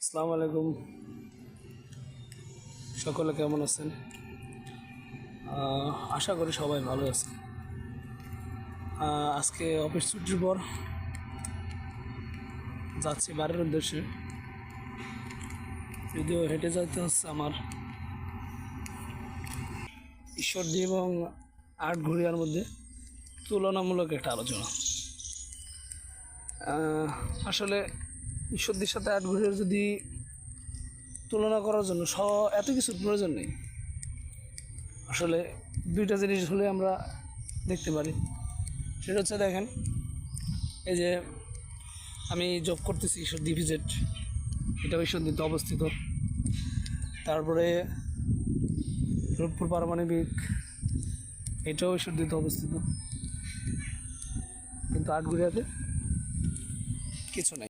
আসসালামু আলাইকুম, সকলে কেমন আছেন? আশা করি সবাই ভালো আছেন। আজকে অফিস ছুটির পর যাচ্ছি বাড়ির উদ্দেশ্যে। যদিও হেঁটে যাইতে হচ্ছে আমার ঈশ্বরদী এবং আটঘরিয়ার মধ্যে তুলনামূলক একটা আলোচনা। আসলে ঈশ্বরদীর সাথে আটঘরিয়ার যদি তুলনা করার জন্য এত কিছুর প্রয়োজন নেই। আসলে দুইটা জিনিস হলে আমরা দেখতে পারি। সেটা হচ্ছে, দেখেন, এই যে আমি জব করতেছি ঈশ্বরদী ভিজেট, এটা ঈশ্বরদীতে অবস্থিত। তারপরে রূপপুর পারমাণবিক, এটাও ঈশ্বরদীতে অবস্থিত। কিন্তু আটঘরিয়াতে কিছু নেই।